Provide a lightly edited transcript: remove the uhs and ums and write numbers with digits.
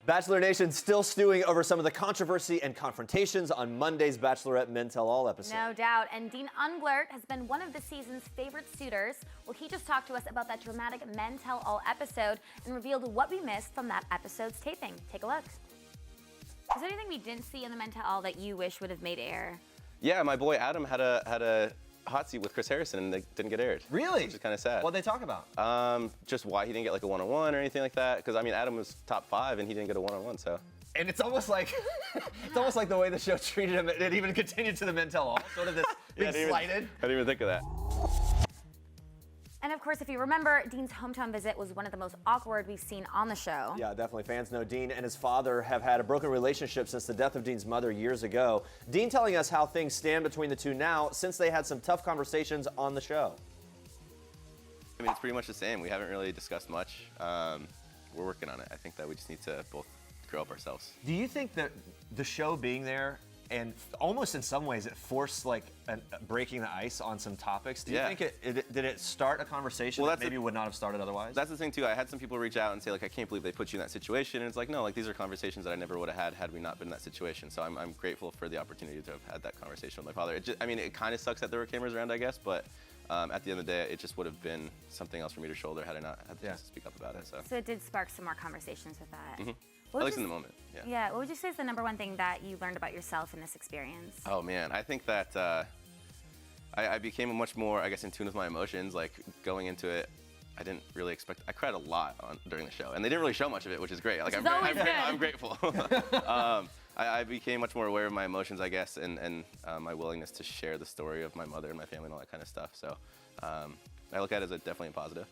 Bachelor Nation still stewing over some of the controversy and confrontations on Monday's Bachelorette Men Tell All episode. No doubt. And Dean Unglert has been one of the season's favorite suitors. Well, he just talked to us about that dramatic Men Tell All episode and revealed what we missed from that episode's taping. Take a look. Is there anything we didn't see in the Men Tell All that you wish would have made air? Yeah, my boy Adam had a hot seat with Chris Harrison and they didn't get aired. Really? Which is kind of sad. What'd they talk about? Just why he didn't get like a one-on-one or anything like that. Because I mean, Adam was top 5 and he didn't get a one-on-one, so. And it's almost like the way the show treated him. It even continued to the Men Tell All, sort of this being slighted. I didn't even think of that. And of course, if you remember, Dean's hometown visit was one of the most awkward we've seen on the show. Yeah, definitely. Fans know Dean and his father have had a broken relationship since the death of Dean's mother years ago. Dean telling us how things stand between the two now since they had some tough conversations on the show. I mean, it's pretty much the same. We haven't really discussed much. We're working on it. I think that we just need to both grow up ourselves. Do you think that the show being there and almost in some ways it forced like breaking the ice on some topics? Do you think did it start a conversation that maybe would not have started otherwise? That's the thing too. I had some people reach out and say like, I can't believe they put you in that situation. And it's like, no, like these are conversations that I never would have had we not been in that situation. So I'm grateful for the opportunity to have had that conversation with my father. I mean, it kind of sucks that there were cameras around, I guess, but at the end of the day, it just would have been something else for me to shoulder had I not had the chance to speak up about it. So it did spark some more conversations with that. Mm-hmm. At least in the moment, yeah. Yeah, what would you say is the number one thing that you learned about yourself in this experience? Oh man, I think that I became much more, I guess, in tune with my emotions. Like going into it, I didn't really expect. I cried a lot during the show, and they didn't really show much of it, which is great. Like I'm grateful. I became much more aware of my emotions, I guess, and my willingness to share the story of my mother and my family and all that kind of stuff. So I look at it as definitely a positive.